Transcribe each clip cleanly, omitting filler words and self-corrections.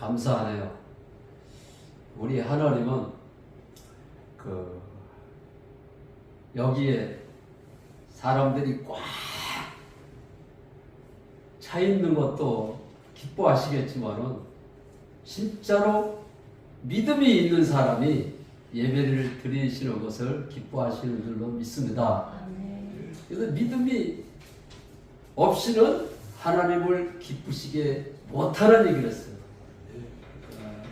감사하네요. 우리 하나님은 여기에 사람들이 꽉 차 있는 것도 기뻐하시겠지만은 진짜로 믿음이 있는 사람이 예배를 드리시는 것을 기뻐하시는 줄로 믿습니다. 그래서 믿음이 없이는 하나님을 기쁘시게 못하는 얘기를 했어요.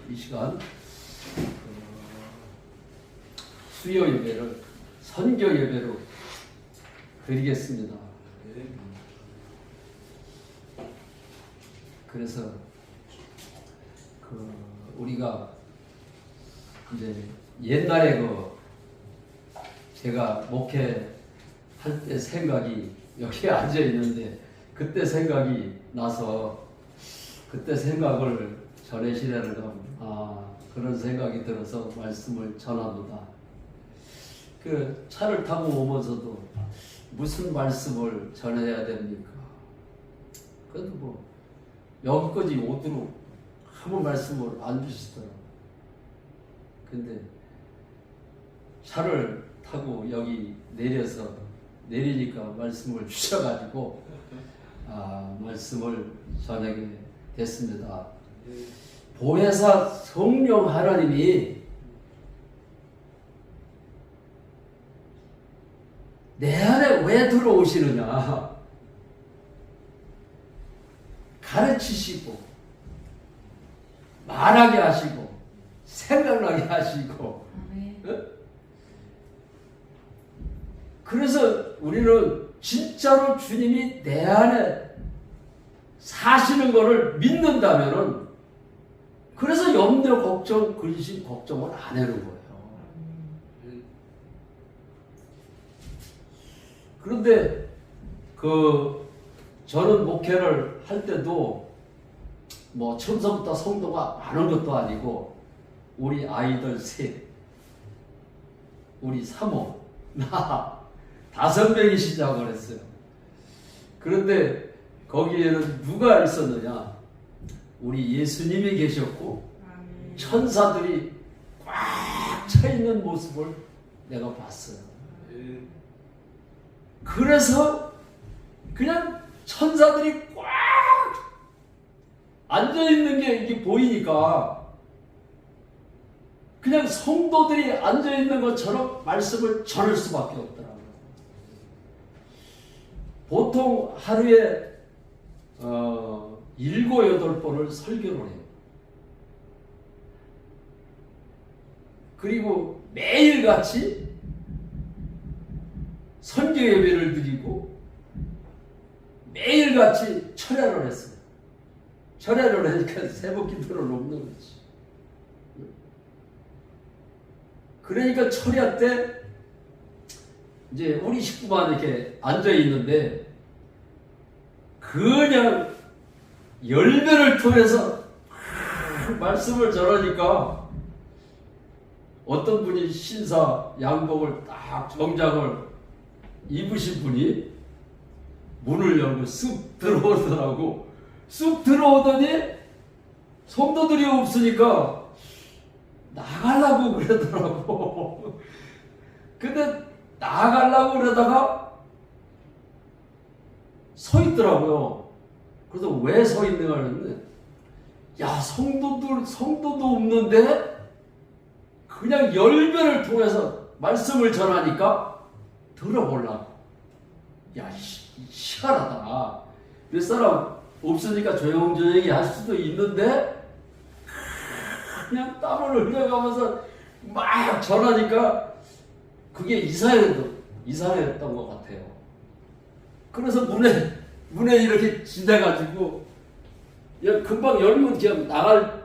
이 시간 수요 예배를 선교 예배로 드리겠습니다. 그래서 우리가 이제 옛날에 제가 목회할 때 생각이 여기에 앉아 있는데 그때 생각이 나서 그때 생각을 전해시라는 거 그런 생각이 들어서 말씀을 전합니다. 차를 타고 오면서도 무슨 말씀을 전해야 됩니까? 그래도 여기까지 오도록 아무 말씀을 안 주시더라고요. 근데 차를 타고 여기 내리니까 말씀을 주셔가지고 말씀을 전하게 됐습니다. 보혜사 성령 하나님이 내 안에 왜 들어오시느냐? 가르치시고 말하게 하시고 생각나게 하시고 그래서 우리는 진짜로 주님이 내 안에 사시는 것을 믿는다면은 그래서 염려, 걱정, 근심, 걱정을 안 하는 거예요. 그런데 저는 목회를 할 때도 처음서부터 성도가 많은 것도 아니고 우리 아이들 셋, 우리 사모, 나 5명이 시작을 했어요. 그런데 거기에는 누가 있었느냐? 우리 예수님이 계셨고 천사들이 꽉 차 있는 모습을 내가 봤어요. 그래서 그냥 천사들이 꽉 앉아있는 게 이게 보이니까 그냥 성도들이 앉아있는 것처럼 말씀을 전할 수밖에 없더라고요. 보통 하루에 7, 8번을 설교를 해요. 그리고 매일같이 선교 예배를 드리고 매일같이 철야를 했어요. 철야를 하니까 새벽 기도를 놓는 거지. 그러니까 철야 때 이제 우리 식구만 이렇게 앉아 있는데 그냥 열배를 통해서 말씀을 전하니까 어떤 분이 신사 양복을 딱 정장을 입으신 분이 문을 열고 쑥 들어오더라고. 쑥 들어오더니 성도들이 없으니까 나가려고 그러더라고. 근데 나가려고 그러다가 서 있더라고요. 그래서 왜 서 있는가 그랬는데, 야, 성도도 없는데 그냥 열배를 통해서 말씀을 전하니까 들어보려고. 야, 희한하다. 몇 사람 없으니까 조용조용히 할 수도 있는데 그냥 땀을 흘려가면서 막 전하니까 그게 이상했던 것 같아요. 그래서 문에 이렇게 지대가지고 금방 열면 그냥 나갈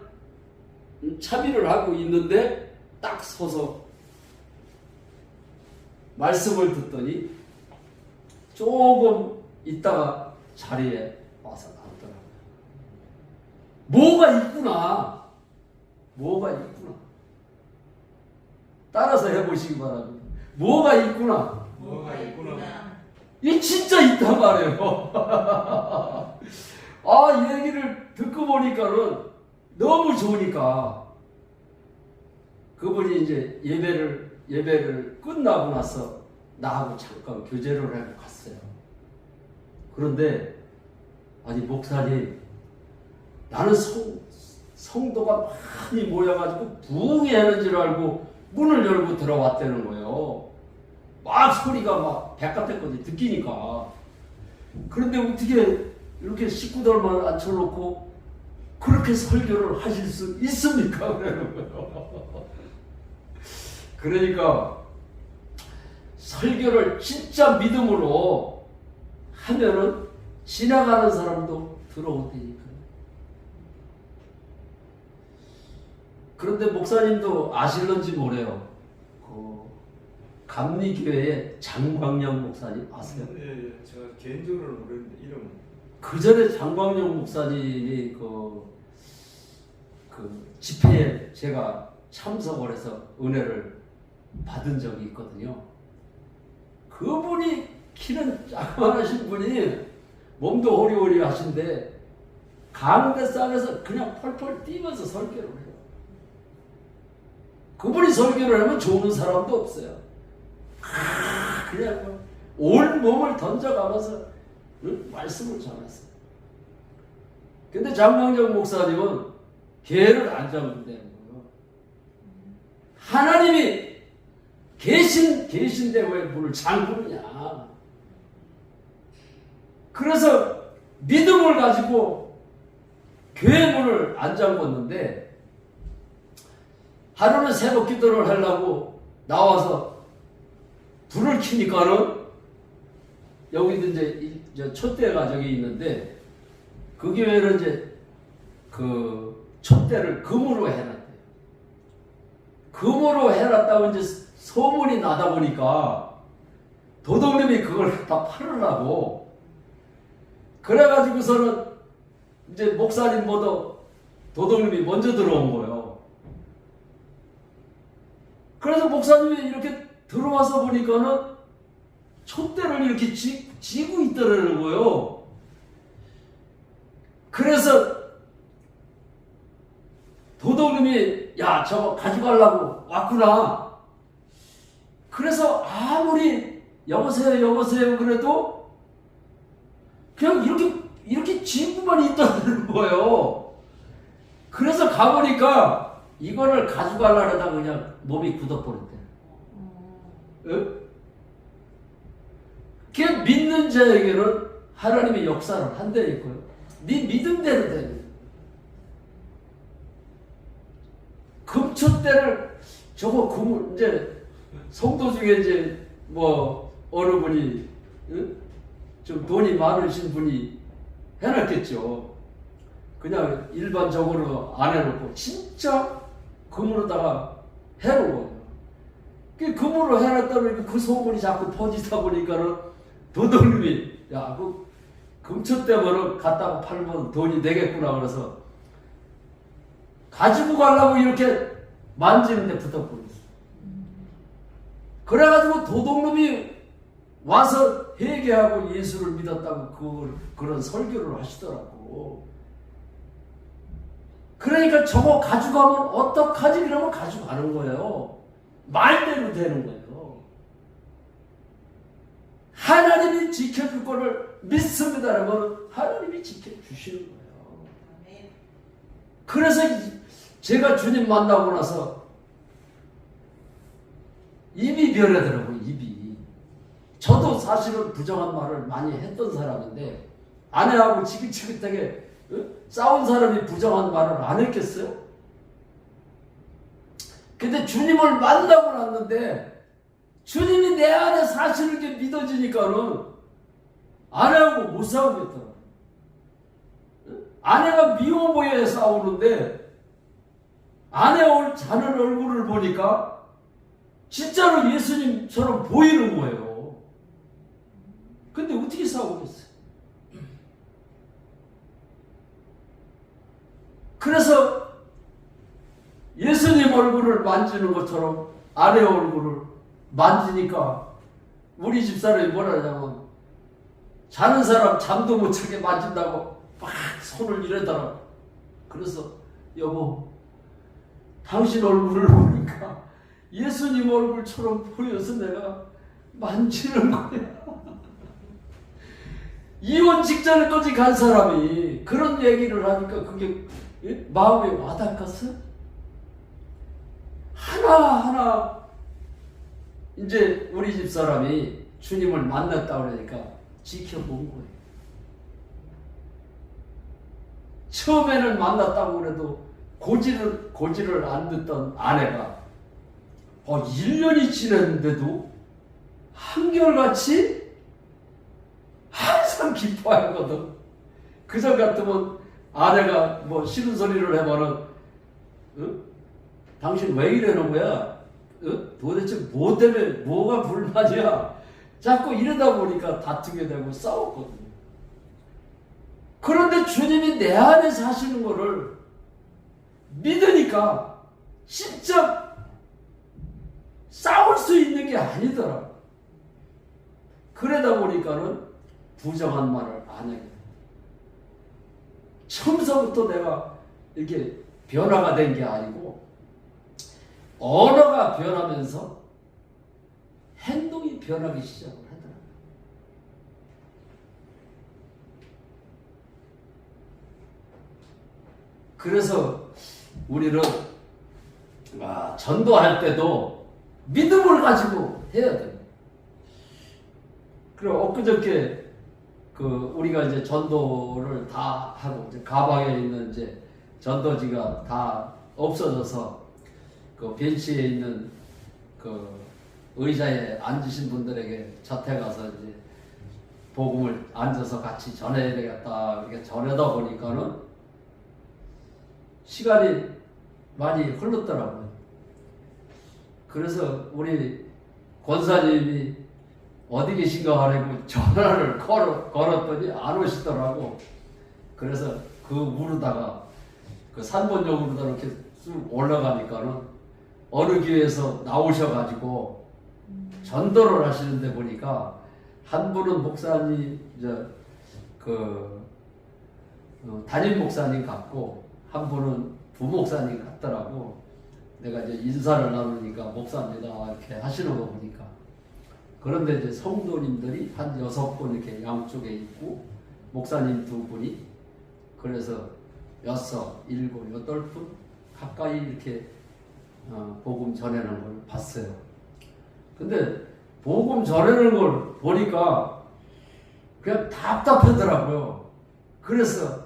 차비를 하고 있는데 딱 서서 말씀을 듣더니 조금 있다가 자리에 와서 나오더라고요. 뭐가 있구나. 따라서 해보시기 바랍니다. 뭐가 있구나. 이 진짜 있단 말이에요. 이 얘기를 듣고 보니까는 너무 좋으니까 그분이 이제 예배를 끝나고 나서 나하고 잠깐 교제를 하고 갔어요. 그런데 아니 목사님, 나는 성도가 많이 모여가지고 부흥회 하는 줄 알고 문을 열고 들어왔다는 거예요. 막 소리가 막 백같았거든요. 듣기니까. 그런데 어떻게 이렇게 식구들만 앉혀놓고 그렇게 설교를 하실 수 있습니까? 그러는 거예요. 그러니까 설교를 진짜 믿음으로 하면은 지나가는 사람도 들어오니까. 그런데 목사님도 아실런지 모르요. 감리교회의 장광영 목사님 아세요? 예, 제가 개인적으로는 모르는데 이름은. 그 전에 장광영 목사님이 그 집회에 제가 참석을 해서 은혜를 받은 적이 있거든요. 그분이 키는 자그마하신 분이 몸도 호리호리 하신데 강대상에서 그냥 펄펄 뛰면서 설교를 해요. 그분이 설교를 하면 좋은 사람도 없어요. 그냥 온 몸을 던져가면서 말씀을 전했어요. 근데 장광정 목사님은 개를 안 잡는다는 거예요. 하나님이 계신데 왜 문을 잠그느냐. 그래서 믿음을 가지고 교회 문을 안 잠궜는데 하루는 새벽 기도를 하려고 나와서 불을 켜니까는 여기도 이제 촛대가 저기 있는데 그 교회는 이제 그 촛대를 금으로 해놨대요. 금으로 해놨다고 이제 소문이 나다 보니까 도둑놈이 그걸 갖다 팔으라고 그래가지고서는 이제 목사님보다 도둑놈이 먼저 들어온 거예요. 그래서 목사님이 이렇게 들어와서 보니까는 촛대를 이렇게 쥐고 있더라는 거예요. 그래서 도둑놈이 야 저거 가져가려고 왔구나. 그래서 아무리 여보세요 그래도 그냥 이렇게 쥐고만 있더라는 거예요. 그래서 가보니까 이거를 가져가려다 그냥 몸이 굳어버렸대. 응? 그 믿는 자에게는 하나님의 역사를 한다니까요. 네 믿음대로 돼. 금촛대를 저거 이제 성도 중에 이제 뭐 어느 분이 좀 돈이 많으신 분이 해놨겠죠. 그냥 일반적으로 안 해놓고 진짜 금으로다가 해놓은 거예요. 금으로 해놨다면 그 소문이 자꾸 퍼지다 보니까는 도둑놈이 야, 그 금촛대면은 갖다가 팔면 돈이 되겠구나 그래서 가지고 가려고 이렇게 만지는데 붙어버렸어. 그래가지고 도둑놈이 와서 회개하고 예수를 믿었다고 그런 설교를 하시더라고. 그러니까 저거 가져가면 어떡하지? 그러면 가져가는 거예요. 말대로 되는 거예요. 하나님이 지켜줄 거를 믿습니다라면 하나님이 지켜주시는 거예요. 그래서 제가 주님 만나고 나서 입이 변하더라고요. 입이. 저도 사실은 부정한 말을 많이 했던 사람인데 아내하고 지긋지긋하게 싸운 사람이 부정한 말을 안 했겠어요? 근데 주님을 만나고 났는데 주님이 내 안에 사실을 이렇게 믿어지니까는 아내하고 못 싸우겠더라고요. 아내가 미워 보여야 싸우는데 아내 자는 얼굴을 보니까 진짜로 예수님처럼 보이는 거예요. 근데 어떻게 싸우겠어요? 그래서 예수님 얼굴을 만지는 것처럼 아내 얼굴을 만지니까 우리 집사람이 뭐라 하냐면 자는 사람 잠도 못 자게 만진다고 막 손을 이러더라고. 그래서 여보, 당신 얼굴을 보니까 예수님 얼굴처럼 보여서 내가 만지는 거야. 이혼 직전에까지 간 사람이 그런 얘기를 하니까 그게 마음에 와닿았어? 하나하나 이제 우리 집 사람이 주님을 만났다 그러니까 지켜본 거예요. 처음에는 만났다고 그래도 고지를 안 듣던 아내가 1년이 지났는데도 한결같이 항상 기뻐하거든. 그전 같으면 아내가 뭐 싫은 소리를 해봐는 당신 왜 이러는 거야? 도대체 뭐 때문에 뭐가 불만이야? 자꾸 이러다 보니까 다투게 되고 싸웠거든요. 그런데 주님이 내 안에 사시는 거를 믿으니까 진짜 싸울 수 있는 게 아니더라. 그러다 보니까는 부정한 말을 안 하게 돼. 처음서부터 내가 이렇게 변화가 된 게 아니고 언어가 변하면서 행동이 변하기 시작을 하더라고요. 그래서 우리는 전도할 때도 믿음을 가지고 해야 돼요. 그리고 엊그저께 우리가 이제 전도를 다 하고 이제 가방에 있는 이제 전도지가 다 없어져서 벤치에 있는 의자에 앉으신 분들에게 곁에 가서 이제 복음을 앉아서 같이 전해야 되겠다 이렇게 전하다 보니까는 시간이 많이 흘렀더라고요. 그래서 우리 권사님이 어디 계신가 하려고 전화를 걸었더니 안 오시더라고. 그래서 그 무르다가 산본역으로 이렇게 쭉 올라가니까는 어느 교회에서 나오셔가지고 전도를 하시는데 보니까 한 분은 목사님 담임 목사님 같고 한 분은 부목사님 같더라고. 내가 이제 인사를 나누니까 목사입니다 이렇게 하시는 거 보니까. 그런데 이제 성도님들이 한 6분 이렇게 양쪽에 있고 목사님 2분이 그래서 6, 7, 8분 가까이 이렇게 복음 전하는 걸 봤어요. 근데 복음 전하는 걸 보니까 그냥 답답하더라고요. 그래서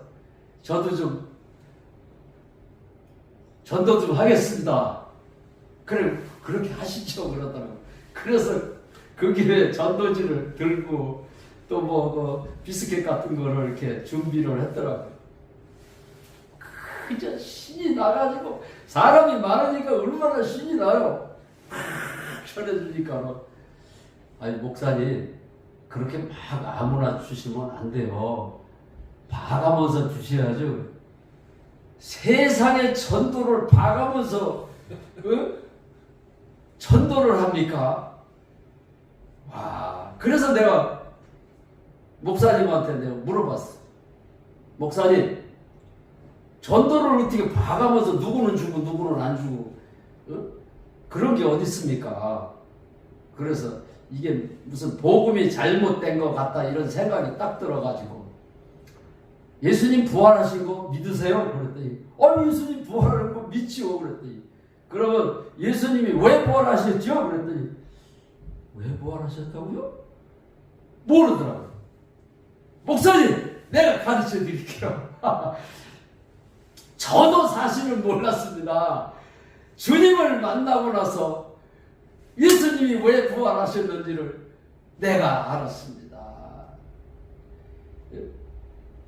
저도 좀 전도 좀 하겠습니다. 그래 그렇게 하시죠 그러더라고요. 그래서 그 길에 전도지를 들고 또 뭐 비스켓 같은 거를 이렇게 준비를 했더라고요. 그저 신이 나가지고 사람이 많으니까 얼마나 신이 나요. 전해주니까 아니 목사님 그렇게 막 아무나 주시면 안 돼요. 봐가면서 주셔야죠. 세상의 전도를 봐가면서 전도를 합니까? 와, 그래서 내가 목사님한테 내가 물어봤어. 목사님, 전도를 어떻게 봐가면서 누구는 주고 누구는 안 주고 그런 게 어디 있습니까? 그래서 이게 무슨 복음이 잘못된 것 같다 이런 생각이 딱 들어가지고 예수님 부활하신 거 믿으세요? 그랬더니 예수님 부활하는 거 믿지요? 그랬더니 그러면 예수님이 왜 부활하셨죠? 그랬더니 왜 부활하셨다고요? 모르더라고요. 목사님 내가 가르쳐 드릴게요. 저도 사실은 몰랐습니다. 주님을 만나고 나서 예수님이 왜 부활하셨는지를 내가 알았습니다.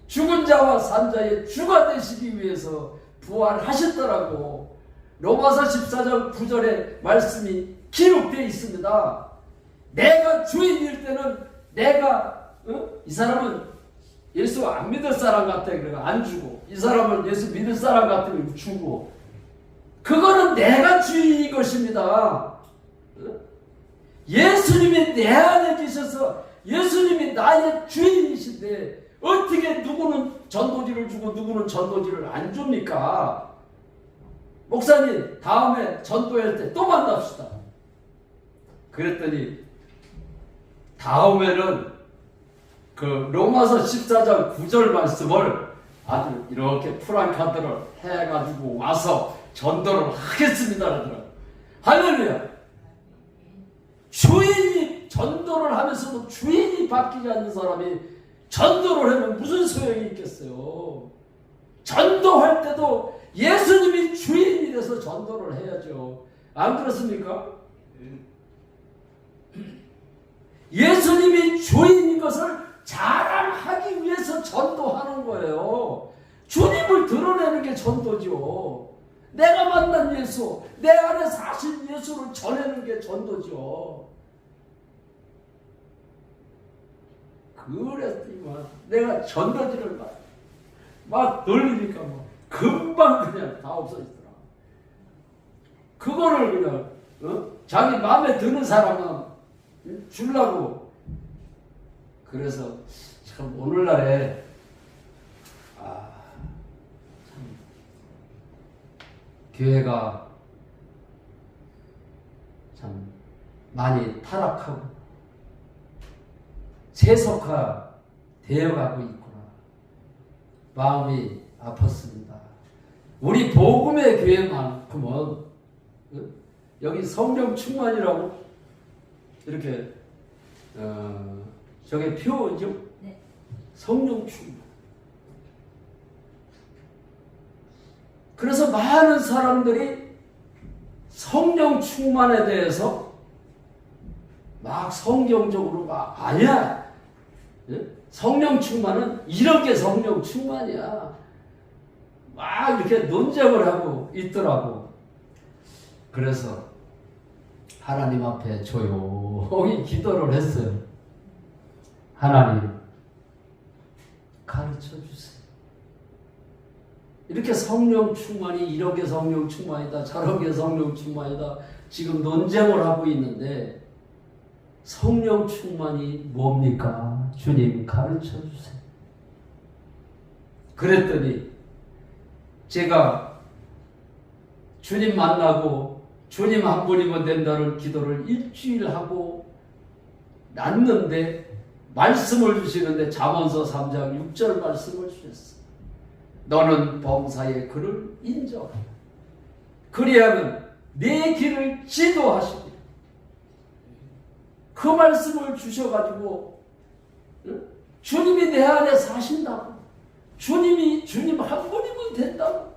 죽은 자와 산 자의 주가 되시기 위해서 부활하셨더라고. 로마서 14장 9절에 말씀이 기록되어 있습니다. 내가 주인일 때는 내가 이 사람은 예수 안 믿을 사람 같아 그래가 안 주고 이 사람은 예수 믿을 사람 같으면 주고 그거는 내가 주인인 것입니다. 예수님이 내 안에 계셔서 예수님이 나의 주인이신데 어떻게 누구는 전도지를 주고 누구는 전도지를 안 줍니까? 목사님 다음에 전도할 때 또 만납시다. 그랬더니 다음에는 그 로마서 14장 9절 말씀을 아주 이렇게 프랑카드를 해가지고 와서 전도를 하겠습니다 그러더라고요. 할렐루야. 주인이 전도를 하면서도 주인이 바뀌지 않는 사람이 전도를 하면 무슨 소용이 있겠어요. 전도할 때도 예수님이 주인이 돼서 전도를 해야죠. 안 그렇습니까? 예수님이 주인인 것을 자랑하기 위해서 전도하는 거예요. 주님을 드러내는 게 전도죠. 내가 만난 예수, 내 안에 사신 예수를 전하는 게 전도죠. 그랬더니만 내가 전도지를 막 돌리니까 뭐 금방 그냥 다 없어지더라. 그거를 그냥 자기 마음에 드는 사람은 주려고. 그래서 참 오늘날에 참 교회가 참 많이 타락하고 세속화 되어가고 있구나. 마음이 아팠습니다. 우리 복음의 교회만큼은 여기 성령 충만이라고 이렇게 저게 표죠? 네. 성령 충만. 그래서 많은 사람들이 성령 충만에 대해서 막 성경적으로 막 아니야. 성령 충만은 이렇게 성령 충만이야. 막 이렇게 논쟁을 하고 있더라고. 그래서 하나님 앞에 조용히 기도를 했어요. 하나님, 가르쳐 주세요. 이렇게 성령 충만이 이렇게 성령 충만이다, 저렇게 성령 충만이다, 지금 논쟁을 하고 있는데 성령 충만이 뭡니까? 주님 가르쳐 주세요. 그랬더니 제가 주님 만나고 주님 한 분이면 된다는 기도를 일주일 하고 났는데 말씀을 주시는데 잠언서 3장 6절 말씀을 주셨어. 너는 범사의 그를 인정하라. 그리하면 내 길을 지도하시리라. 그 말씀을 주셔가지고 주님이 내 안에 사신다고, 주님 한 분이면 된다고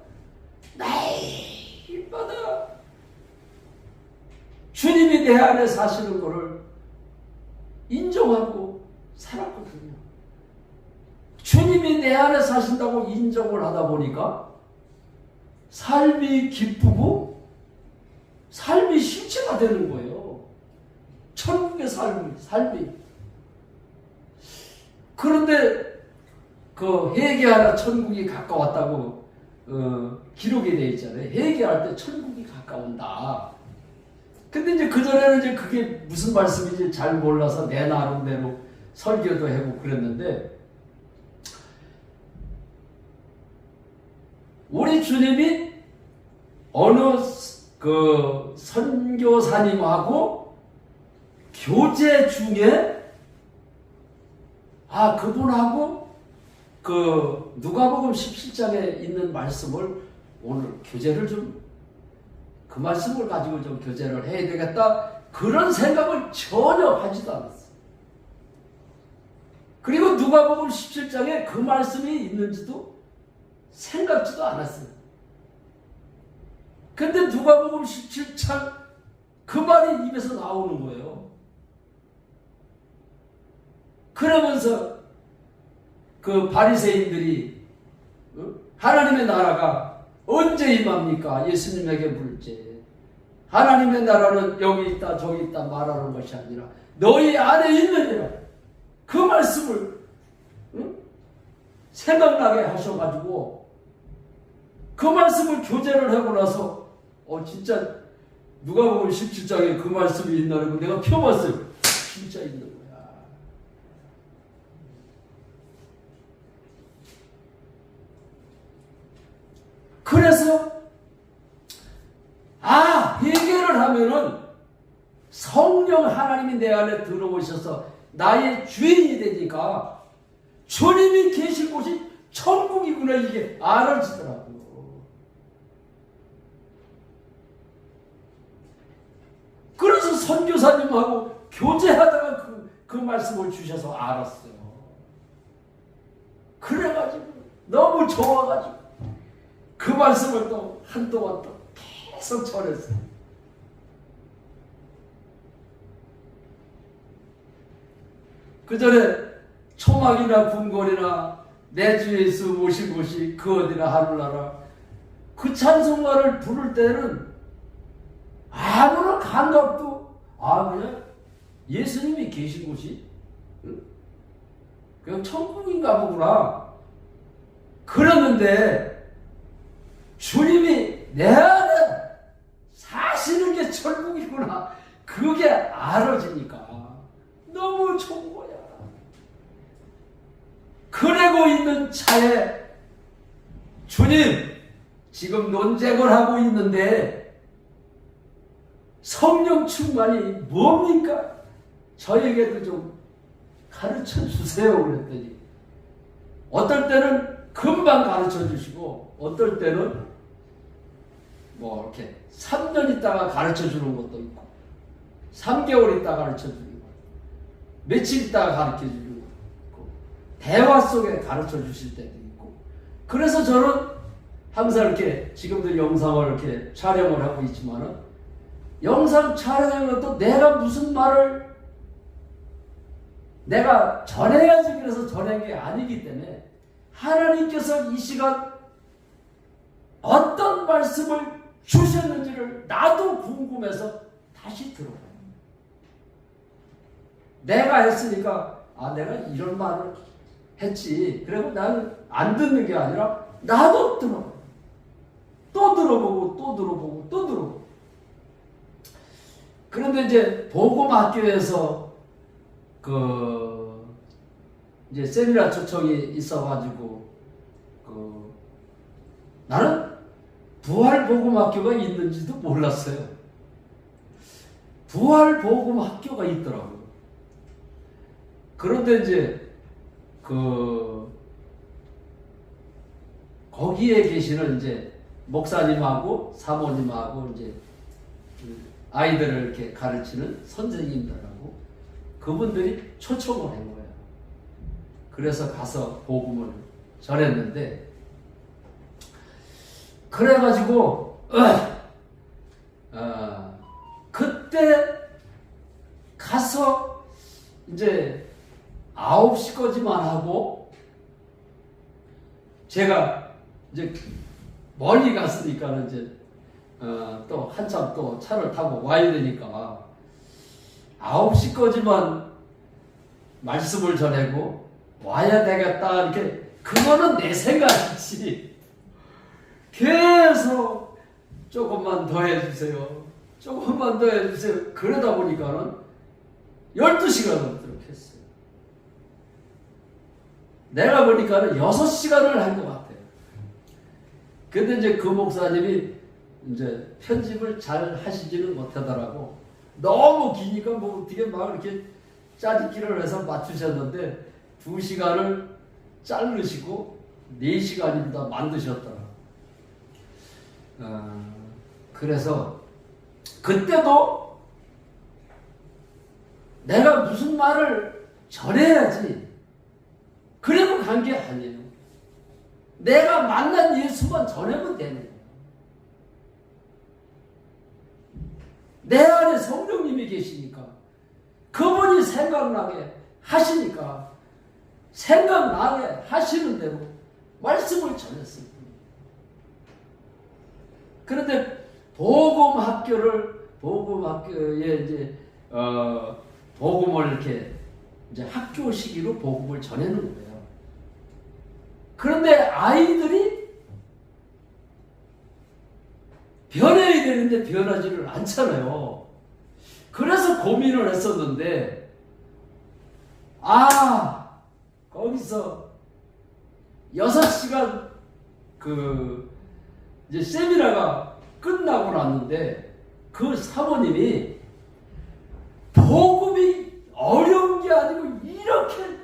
날마다 주님이 내 안에 사시는 것을 인정하고 살았거든요. 주님이 내 안에 사신다고 인정을 하다 보니까 삶이 기쁘고 삶이 실체가 되는 거예요. 천국의 삶이. 그런데 그 회개하라 천국이 가까웠다고 기록이 되어 있잖아요. 회개할 때 천국이 가까운다. 근데 이제 그전에는 이제 그게 무슨 말씀인지 잘 몰라서 내 나름대로 설교도 하고 그랬는데, 우리 주님이 어느 그 선교사님하고 교제 중에 그분하고 그 누가복음 17장에 있는 말씀을 오늘 교제를 좀 그 말씀을 가지고 좀 교제를 해야 되겠다, 그런 생각을 전혀 하지도 않았어요. 그리고 누가복음 17장에 그 말씀이 있는지도 생각지도 않았어요. 근데 누가복음 17장 그 말이 입에서 나오는 거예요. 그러면서 그 바리새인들이 하나님의 나라가 언제 임합니까? 예수님에게 물지. 하나님의 나라는 여기 있다 저기 있다 말하는 것이 아니라 너희 안에 있느니라. 그 말씀을 생각나게 하셔가지고 그 말씀을 교제를 하고 나서 진짜 누가복음 17장에 그 말씀이 있나라고 내가 펴봤어요. 진짜 있는 거야. 그래서 하면은 성령 하나님이 내 안에 들어오셔서 나의 주인이 되니까 주님이 계신 곳이 천국이구나 이게 알아지더라고요. 그래서 선교사님하고 교제하다가 그 말씀을 주셔서 알았어요. 그래가지고 너무 좋아가지고 그 말씀을 또 한동안 또 계속 전했어요. 그 전에 초막이나 궁궐이나 내 주 예수 모신 곳이 그 어디나 하늘나라 그 찬송가를 부를 때는 아무런 감각도 그냥 예수님이 계신 곳이 그냥 천국인가 보구나 그러는데 주님이 내 안에 사시는 게 천국이구나 그게 알아지니까 너무 좋은 거야. 그러고 있는 차에 주님 지금 논쟁을 하고 있는데 성령 충만이 뭡니까? 저에게도 좀 가르쳐 주세요 그랬더니 어떨 때는 금방 가르쳐 주시고 어떨 때는 뭐 이렇게 3년 있다가 가르쳐 주는 것도 있고 3개월 있다가 가르쳐 주는 거 며칠 있다가 가르쳐 주는 거 있고 대화 속에 가르쳐 주실 때도 있고 그래서 저는 항상 이렇게 지금도 영상을 이렇게 촬영을 하고 있지만은 영상 촬영하는 것도 내가 무슨 말을 내가 전해야지 그래서 전한 게 아니기 때문에 하나님께서 이 시간 어떤 말씀을 주셨는지를 나도 궁금해서 다시 들어봐요. 내가 했으니까 내가 이런 말을 했지. 그리고 나는 안 듣는 게 아니라 나도 들어봐요. 또 들어보고 또 들어보고 또 들어보고. 그런데 이제 복음학교에서 이제 세미나 초청이 있어가지고 나는 부활복음학교가 있는지도 몰랐어요. 부활복음학교가 있더라고요. 그런데 이제 거기에 계시는 이제 목사님하고 사모님하고 이제 아이들을 이렇게 가르치는 선생님들하고 그분들이 초청을 한 거예요. 그래서 가서 복음을 전했는데 그래가지고 그때 가서 이제 9시까지만 하고 제가 이제 멀리 갔으니까 이제 또 한참 또 차를 타고 와야 되니까 9시까지만 말씀을 전하고 와야 되겠다 이렇게 그거는 내 생각이지 계속 조금만 더 해주세요 조금만 더 해주세요 그러다 보니까는 12시간 넘도록 했어요. 내가 보니까는 6시간을 한 것 같아요. 근데 이제 그 목사님이 이제 편집을 잘 하시지는 못하더라고. 너무 기니까 뭐 어떻게 막 이렇게 짜집기를 해서 맞추셨는데 2시간을 자르시고 4시간입니다 만드셨더라. 그래서 그때도 내가 무슨 말을 전해야지 그래도 간 게 아니에요. 내가 만난 예수만 전하면 되는 거예요. 내 안에 성령님이 계시니까 그분이 생각나게 하시니까 생각나게 하시는 대로 말씀을 전했습니다. 그런데 복음학교에 이제 복음을 이렇게 이제 학교 시기로 복음을 전하는 거예요. 그런데 아이들이 변해야 되는데 변하지를 않잖아요. 그래서 고민을 했었는데 거기서 6시간 이제 세미나가 끝나고 났는데 그 사모님이 복음이 어려운 게 아니고 이렇게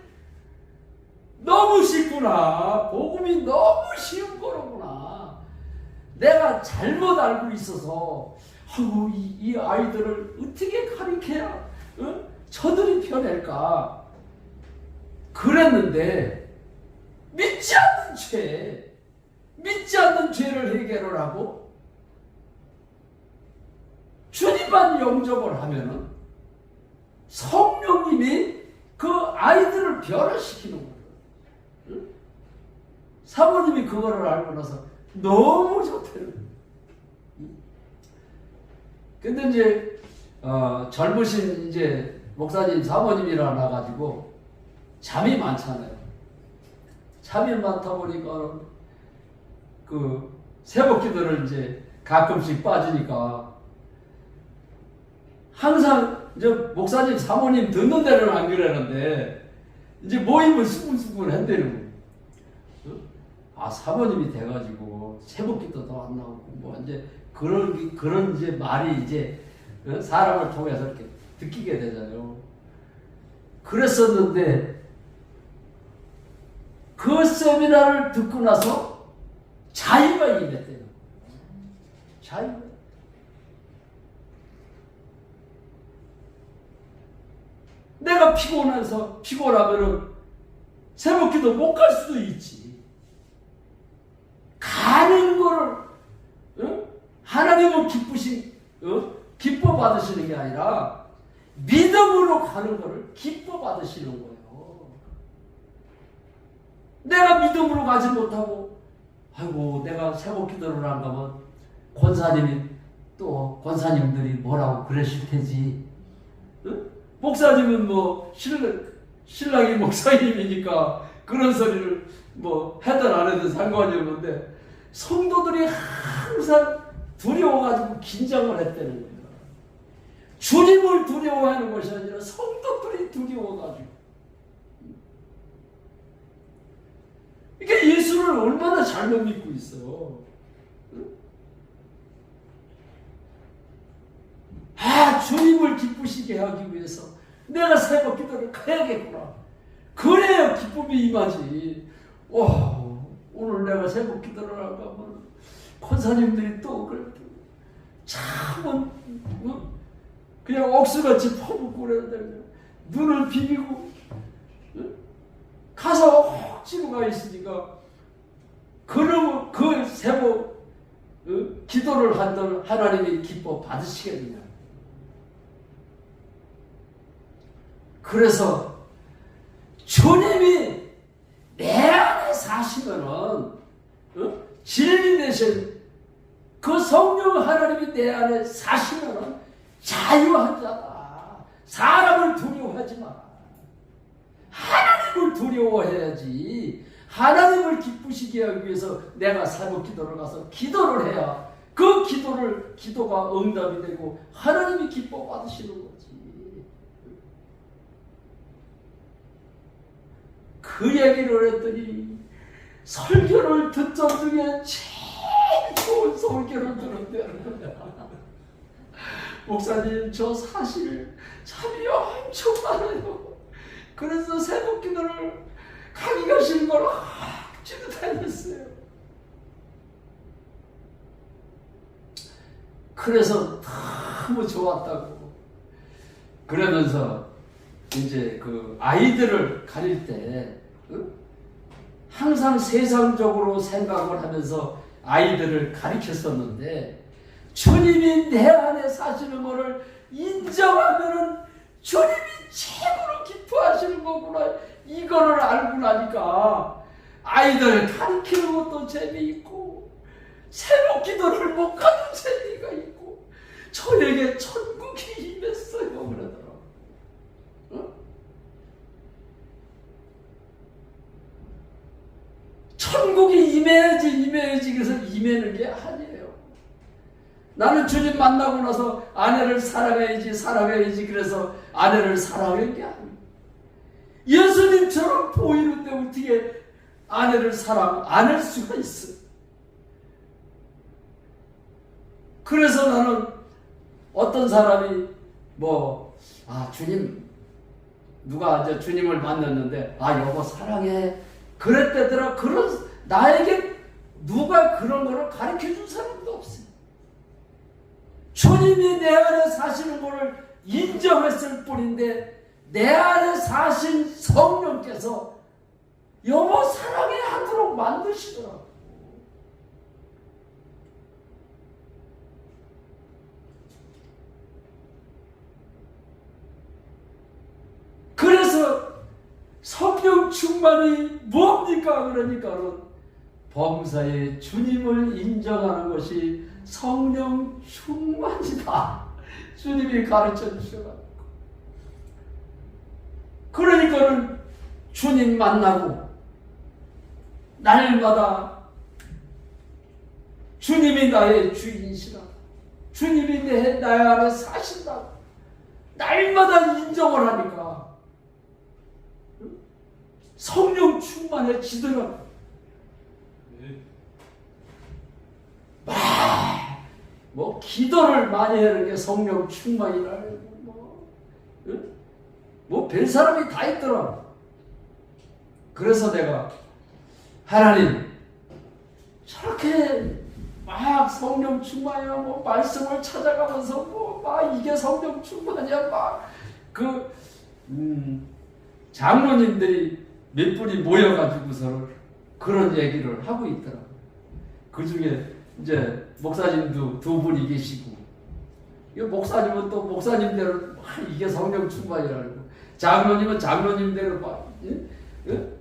너무 쉽구나. 복음이 너무 쉬운 거로구나. 내가 잘못 알고 있어서 아이고 이 아이들을 어떻게 가르쳐야 저들이 편할까 그랬는데 믿지 않는 죄를 해결을 하고 주님만 영접을 하면은 성령님이 그 아이들을 변화시키는 거예요. 사모님이 그거를 알고 나서 너무 좋대요. 근데 이제 젊으신 이제 목사님 사모님이라 나가지고 잠이 많잖아요. 잠이 많다 보니까 그 새벽기도를 이제 가끔씩 빠지니까 항상 이제 목사님 사모님 듣는 데는 안 그러는데 이제 모임을 수근수근 한대는 거예요. 아 사모님이 돼가지고 새벽기도도 안 나오고 뭐 이제 그런 이제 말이 이제 사람을 통해서 이렇게 듣기게 되잖아요. 그랬었는데 그 세미나를 듣고 나서 자유가 임했대요. 자유. 내가 피곤하면은 새벽기도 못 갈 수도 있지. 가는 거를 하나님은 기뻐 받으시는 게 아니라 믿음으로 가는 거를 기뻐 받으시는 거예요. 내가 믿음으로 가지 못하고 아이고 내가 새벽기도를 안 가면 권사님들이 뭐라고 그러실 테지. 목사님은 뭐 신랑이 목사님이니까 그런 소리를 뭐 하든 안 하든 상관이 없는데 성도들이 항상 두려워가지고 긴장을 했다는 거예요. 주님을 두려워하는 것이 아니라 성도들이 두려워가지고. 그러니까 예수를 얼마나 잘못 믿고 있어. 주님을 기쁘시게 하기 위해서 내가 새벽 기도를 가야겠구나. 그래야 기쁨이 임하지. 와, 오늘 내가 새벽 기도를 안 가면 권사님들이 또 참 그냥 억수같이 퍼붓고 그러는데 눈을 비비고 가서 억지로 가 있으니까 그러면 그 새벽 기도를 한들 하나님이 기뻐 받으시겠느냐. 그래서 주님이 내 안에 사시면은 진리 되신 그 성령 하나님이 내 안에 사시면은 자유한 자다. 사람을 두려워하지 마. 하나님을 두려워해야지. 하나님을 기쁘시게 하기 위해서 내가 새벽 기도를 가서 기도를 해야 그 기도가 응답이 되고 하나님이 기뻐 받으시는 거지. 그 얘기를 했더니 설교를 듣던 중에 제일 좋은 설교를 들었다는 거야. 목사님, 저 사실 잠이 엄청 많아요. 그래서 새벽 기도를 가기가 싫은 걸 억지로 다녔어요. 그래서 너무 좋았다고. 그러면서 이제 그 아이들을 가릴 때 항상 세상적으로 생각을 하면서 아이들을 가르쳤었는데 주님이 내 안에 사시는 것을 인정하면은 주님이 최고로 기뻐하시는 거구나. 이거를 알고 나니까 아이들 가르치는 것도 재미있고 새벽 기도를 못 가는 재미가 있고 저에게 천국이 임했어요. 그러더라고요. 천국이 임해야지 그래서 임하는 게 아니에요. 나는 주님 만나고 나서 아내를 사랑해야지 그래서 아내를 사랑하는 게 아니에요. 예수님처럼 보이는데 어떻게 아내를 사랑 안 할 수가 있어. 그래서 나는 어떤 사람이 주님, 누가 이제 주님을 만났는데, 여보 사랑해. 그랬대더라. 나에게 누가 그런 거를 가르쳐 준 사람도 없어요. 주님이 내 안에 사시는 것을 인정했을 뿐인데, 내 안에 사신 성령께서 여보 사랑해 하도록 만드시더라고요. 그래서 성령 충만이 뭡니까? 그러니까는 범사에 주님을 인정하는 것이 성령 충만이다. 주님이 가르쳐 주셔가지고. 그러니까는 주님 만나고 날마다 주님이 나의 주인이시라. 주님이 나의 안에 사신다. 날마다 인정을 하니까 성령 충만해지더라고요. 기도를 많이 하는 게 성령 충만이라고. 별 사람이 다 있더라고. 그래서 내가 하나님 저렇게 막 성령 충만이야 말씀을 찾아가면서 이게 성령 충만이야 장로님들이 몇 분이 모여가지고서 그런 얘기를 하고 있더라고요. 그 중에 이제 목사님도 두 분이 계시고, 목사님은 또 목사님대로 이게 성령 충만이라고, 장로님은 장로님대로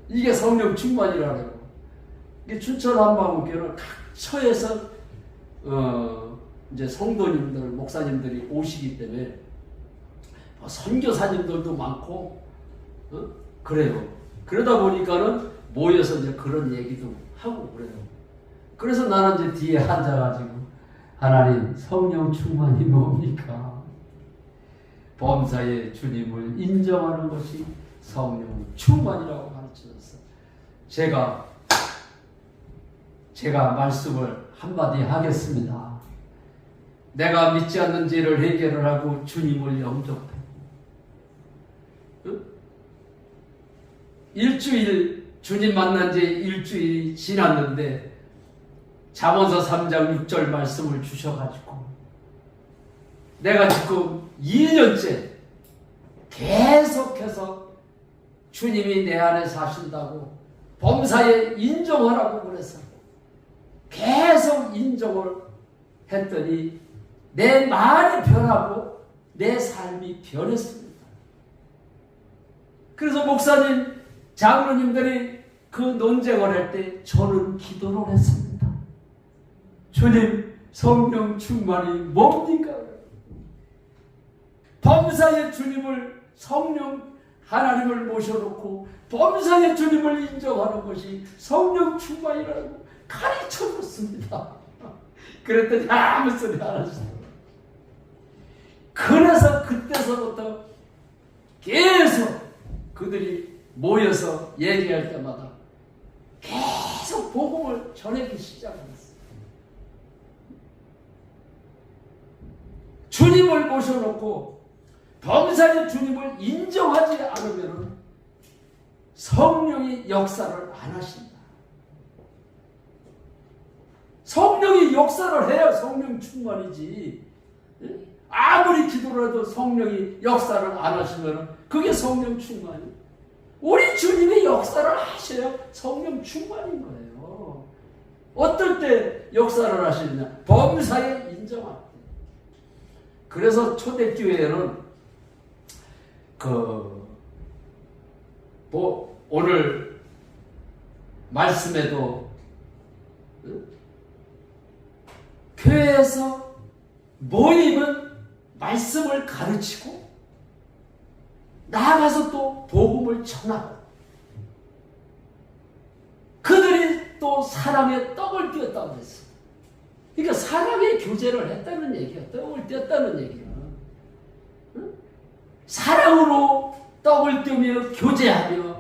이게 성령 충만이라고. 춘천 한마음교회는 각 처에서 이제 성도님들, 목사님들이 오시기 때문에 선교사님들도 많고, 그래요. 그러다 보니까는 모여서 이제 그런 얘기도 하고 그래요. 그래서 나는 이제 뒤에 앉아가지고 하나님 성령 충만이 뭡니까? 범사에 주님을 인정하는 것이 성령 충만이라고 가르쳐줬어요. 제가 말씀을 한마디 하겠습니다. 내가 믿지 않는 죄를 해결을 하고 주님을 영접하고 일주일 주님 만난 지 일주일이 지났는데 잠언서 3장 6절 말씀을 주셔가지고 내가 지금 2년째 계속해서 주님이 내 안에 사신다고 범사에 인정하라고 그래서 계속 인정을 했더니 내 말이 변하고 내 삶이 변했습니다. 그래서 목사님, 장로님들이 그 논쟁을 할 때 저는 기도를 했습니다. 주님, 성령 충만이 뭡니까? 범사에 주님을, 성령 하나님을 모셔놓고 범사에 주님을 인정하는 것이 성령 충만이라고 가르쳐줬습니다. 그랬더니 아무 소리 안 하시더라고요. 그래서 그때서부터 계속 그들이 모여서 얘기할 때마다 계속 복음을 전하기 시작했어요. 주님을 모셔놓고 범사의 주님을 인정하지 않으면 성령이 역사를 안 하신다. 성령이 역사를 해야 성령 충만이지. 아무리 기도를 해도 성령이 역사를 안 하시면 그게 성령 충만이. 우리 주님이 역사를 하셔야 성령 충만인 거예요. 어떨 때 역사를 하시느냐? 범사에 인정할 때. 그래서 초대교회는 오늘 말씀에도 교회에서 모임은 말씀을 가르치고 나아가서 또 복음을 전하고 그들이 또 사랑의 떡을 띄었다고 했어. 그러니까 사랑의 교제를 했다는 얘기야. 떡을 띄었다는 얘기야. 응? 사랑으로 떡을 띄우며 교제하며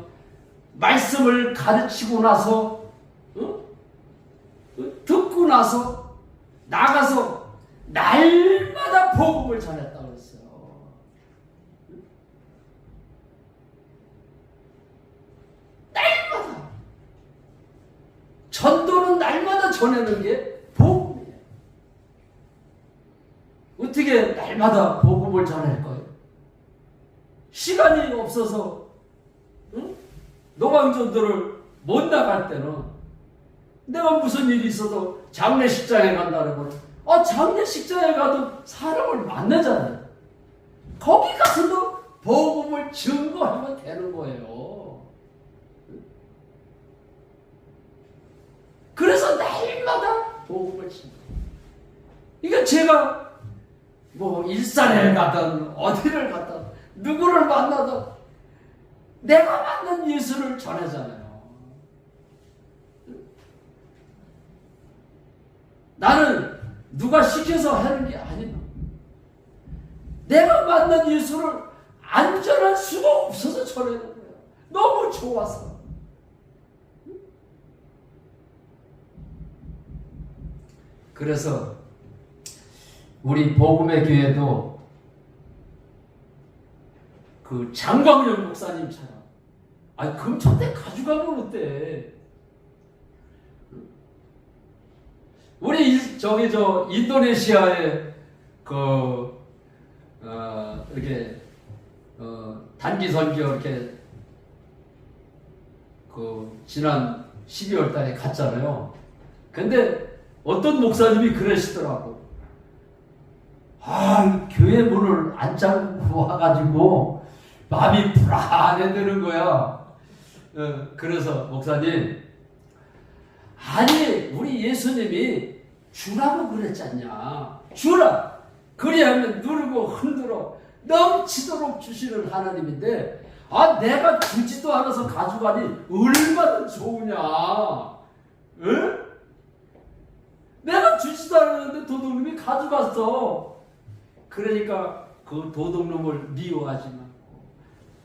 말씀을 가르치고 나서 듣고 나서 나가서 날마다 복음을 전했다고 그랬어요. 날마다. 전도는 날마다 전하는 게 복음이에요. 어떻게 날마다 복음을 전할 거예요? 시간이 없어서 노방전도를 못 나갈 때는 내가 무슨 일이 있어도 장례식장에 간다 그러면 장례식장에 가도 사람을 만나잖아요. 거기 가서도 복음을 증거하면 되는 거예요. 그래서 날마다 복음을 증거. 이게 제가 뭐 일산에 가든 어디를 가든 누구를 만나든 내가 만난 예수를 전하잖아요. 나는 누가 시켜서 하는 게 아니고 내가 만난 예수를 안전할 수가 없어서 전하는 거예요. 너무 좋아서. 그래서 우리 복음의 교회도 그 장광영 목사님처럼 금천대 가져가면 어때? 우리 인도네시아에 이렇게 단기 선교 이렇게 지난 12월 달에 갔잖아요. 근데 어떤 목사님이 그러시더라고. 교회 문을 안 잠그고 와가지고 마음이 불안해지는 거야. 그래서 목사님, 우리 예수님이 주라고 그랬잖냐. 주라. 그리하면 누르고 흔들어 넘치도록 주시는 하나님인데 내가 주지도 않아서 가져가니 얼마나 좋으냐. 응? 내가 주지도 않았는데 도둑놈이 가져갔어. 그러니까 그 도둑놈을 미워하지 말고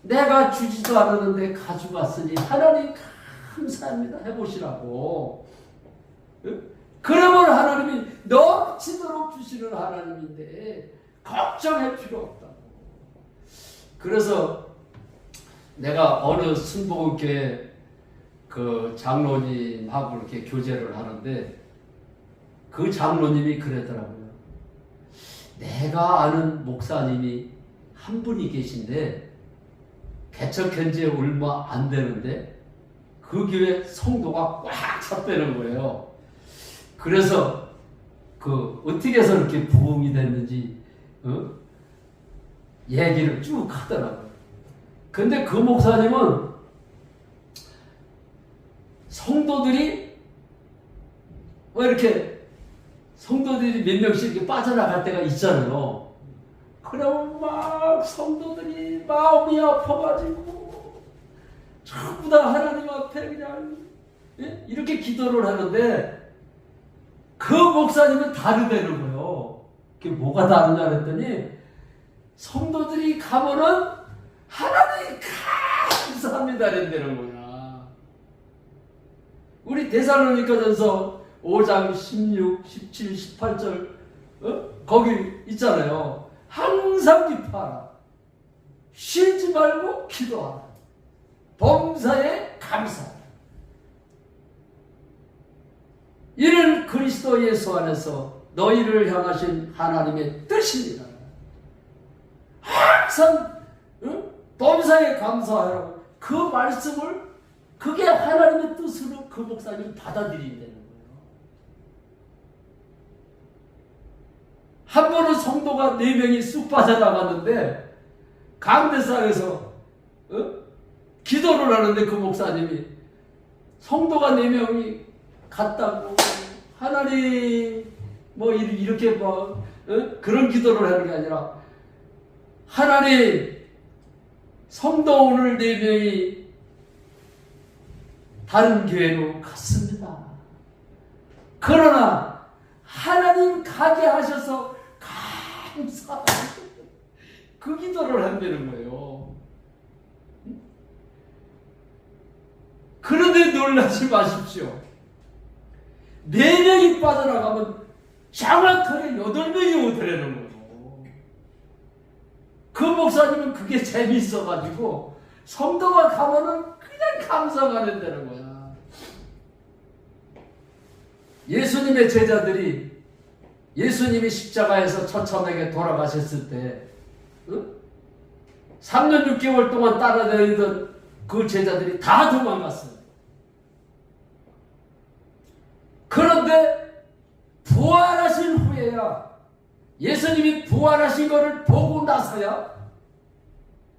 내가 주지도 않았는데 가져갔으니 하나님 감사합니다 해보시라고. 그러면 하나님이 넘치도록 주시는 하나님인데 걱정할 필요 없다고. 그래서 내가 어느 순복음교회 그 장로님하고 이렇게 교제를 하는데 그 장로님이 그러더라고요. 내가 아는 목사님이 한 분이 계신데 개척한 지 얼마 안 되는데 그 교회 성도가 꽉 찼다는 거예요. 그래서 어떻게 해서 이렇게 부흥이 됐는지 얘기를 쭉 하더라고요. 근데 그 목사님은 성도들이 이렇게 성도들이 몇 명씩 이렇게 빠져나갈 때가 있잖아요. 그러면 막 성도들이 마음이 아파가지고 전부 다 하나님 앞에 그냥 이렇게 기도를 하는데 그 목사님은 다르다는 거예요. 그게 뭐가 다르냐 그랬더니 성도들이 가면은 하나님 감사합니다 이런다는 거야. 우리 데살로니가전서 5장 16, 17, 18절 거기 있잖아요. 항상 기뻐하라. 쉬지 말고 기도하라. 범사에 감사하라. 이는 그리스도 예수 안에서 너희를 향하신 하나님의 뜻입니다. 항상 범사에 감사하라고 그 말씀을 그게 하나님의 뜻으로 그 목사님이 받아들인다는 거예요. 한 번은 성도가 4명이 쑥 빠져나갔는데 강대상에서 기도를 하는데 그 목사님이 성도가 4명이 갔다고 하나님 이렇게 그런 기도를 하는 게 아니라 하나님 성도 오늘 4명이 다른 교회로 갔습니다. 그러나 하나님 가게 하셔서 감사합니다. 그 기도를 한다는 거예요. 그런데 놀라지 마십시오. 4명이 빠져나가면 정확하게 8명이 오더라는 거예요. 그 목사님은 그게 재미있어가지고 성도가 가면은 그냥 감사가 된다는 거야. 예수님의 제자들이 예수님이 십자가에서 처참하게 돌아가셨을 때 3년 6개월 동안 따라다니던 그 제자들이 다 도망갔어요. 그런데 부활하신 후에야, 예수님이 부활하신 것을 보고 나서야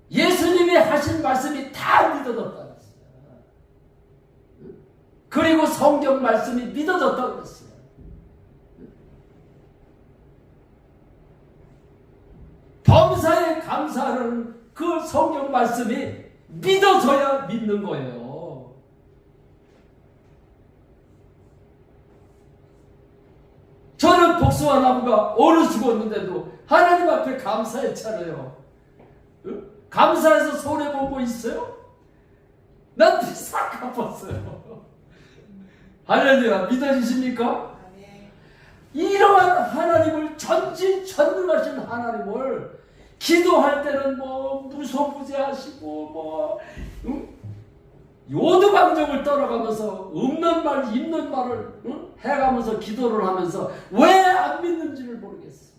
예수님이 하신 말씀이 다 믿어졌다고 했어요. 그리고 성경 말씀이 믿어졌다고 했어요. 범사에 감사하는 그 성경 말씀이 믿어져야 믿는 거예요. 저는 복숭아 나무가 얼어 죽었는데도 하나님 앞에 감사했잖아요. 감사해서 손해본 거 있어요? 난 싹 갚았어요. 할렐루야. 믿어지십니까? 이러한 하나님을, 전지전능하신 하나님을 기도할 때는 뭐 무소부재하시고 요두방정을 떨어가면서 없는 말 있는 말을 해가면서 기도를 하면서 왜 안 믿는지를 모르겠어요.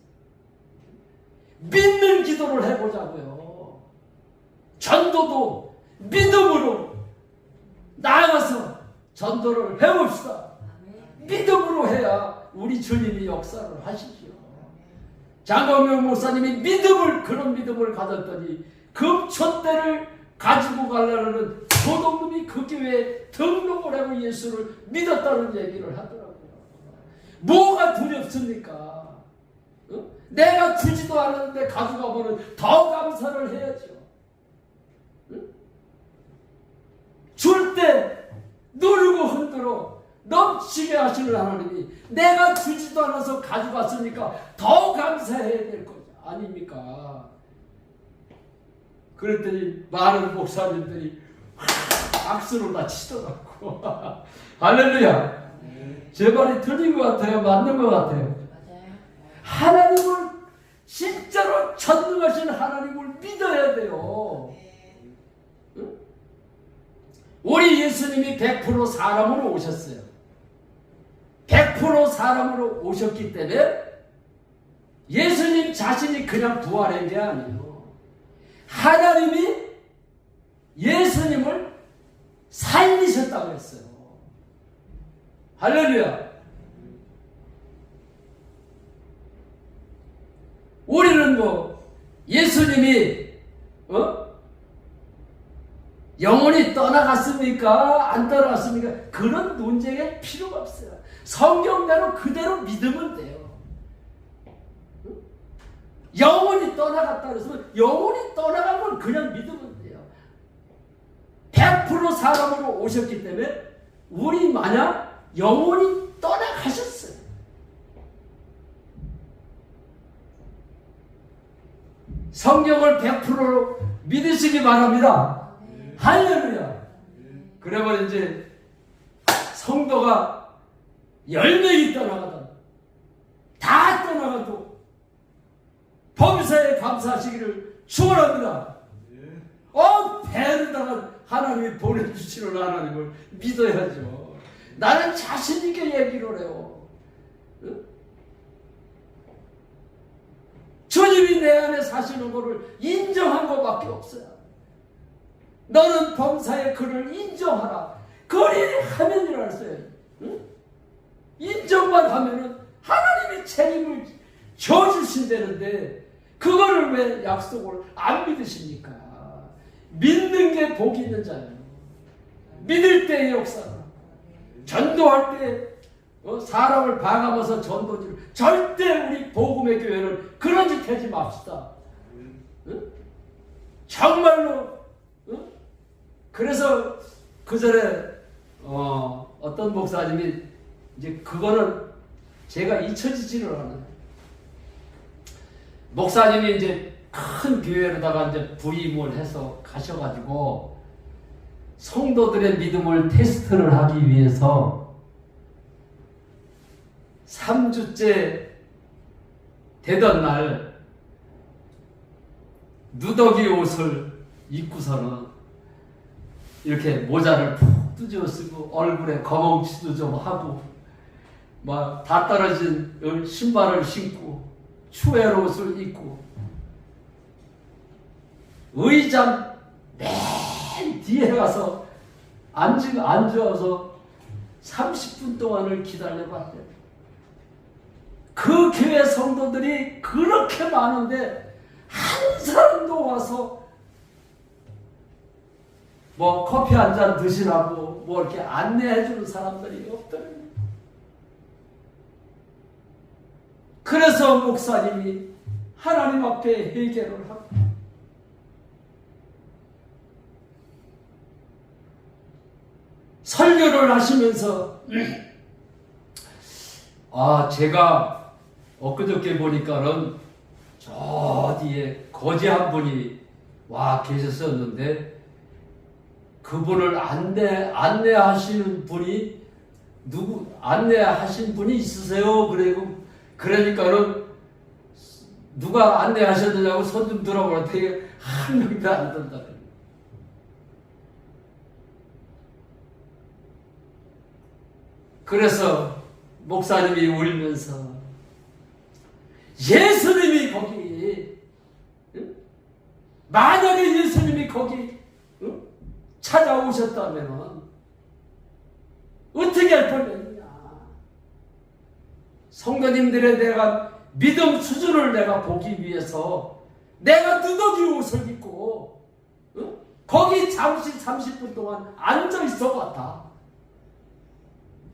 믿는 기도를 해보자고요. 전도도 믿음으로 나아가서 전도를 해봅시다. 믿음으로 해야 우리 주님이 역사를 하시죠. 장광명 목사님이 그런 믿음을 가졌더니 금천대를 가지고 가려는 도둑놈이 그 교회에 등록을 하고 예수를 믿었다는 얘기를 하더라고요. 뭐가 두렵습니까? 내가 주지도 않았는데 가져가면 더 감사를 해야죠. 줄 때 누르고 흔들어 넘치게 하시는 하나님이 내가 주지도 않아서 가져갔으니까 더 감사해야 될 것 아닙니까? 그랬더니 많은 목사님들이 박수를 다 치더라고. 할렐루야. 제 말이 틀린 것 같아요? 맞는 것 같아요? 하나님을 진짜로 전능하신 하나님을 믿어야 돼요. 응? 우리 예수님이 100% 사람으로 오셨어요. 100% 사람으로 오셨기 때문에 예수님 자신이 그냥 부활한 게 아니에요. 하나님이 예수님을 살리셨다고 했어요. 할렐루야. 우리는 예수님이 영원히 떠나갔습니까? 안 떠나갔습니까? 그런 논쟁에 필요가 없어요. 성경대로 그대로 믿으면 돼요. 영원히 떠나갔다 그래서 영원히 떠나간 걸 그냥 믿으면 돼요. 100% 사람으로 오셨기 때문에 우리 마냥 영원히 떠나가셨어요. 성경을 100%로 믿으시기 바랍니다. 할렐루야. 그러면 이제 성도가 10명이 떠나가든 다 떠나가도 범사에 감사하시기를 축원합니다. 배에다가 하나님이 보내주시는 하나님을 믿어야죠. 나는 자신 있게 얘기를 해요. 응? 주님이 내 안에 사시는 것을 인정한 것밖에 없어요. 너는 범사에 그를 인정하라. 그리하면이라 했어요. 응? 인정만 하면은 하나님이 책임을 져주신다는데 그거를 왜 약속을 안 믿으십니까? 믿는 게 복이 있는 자예요. 믿을 때의 역사는 전도할 때 사람을 봐가면서 전도지를 절대 우리 복음의 교회는 그런 짓 하지 맙시다. 응? 정말로 그래서 그 전에 어떤 목사님이 이제 그거는 제가 잊혀지지를 않아요. 목사님이 이제 큰 교회로다가 이제 부임을 해서 가셔가지고 성도들의 믿음을 테스트를 하기 위해서 3주째 되던 날 누더기 옷을 입고서는 이렇게 모자를 푹 두지어 쓰고 얼굴에 거멍치도 좀 하고 막 다 떨어진 신발을 신고 추엘 옷을 입고 의자 맨 뒤에 가서 앉아서 30분 동안을 기다려봤대. 그 교회 성도들이 그렇게 많은데 한 사람도 와서 뭐 커피 한 잔 드시라고 뭐 이렇게 안내해 주는 사람들이 없더래요. 그래서 목사님이 하나님 앞에 회개를 하고 설교를 하시면서 제가 엊그저께 보니까는 저 뒤에 거지 한 분이 와 계셨었는데 그분을 안내하시는 분이 안내하신 분이 있으세요? 그러니까는 누가 안내하셨느냐고 손 좀 들어보는데 한 명도 안 든다. 그래서 목사님이 울면서 예수님이 거기 만약에 예수님이 거기 찾아오셨다면 어떻게 할 뻔했냐. 성도님들의 내가 믿음 수준을 내가 보기 위해서 내가 누더기 옷을 입고 거기 잠시 30분 동안 앉아 있어 봤다.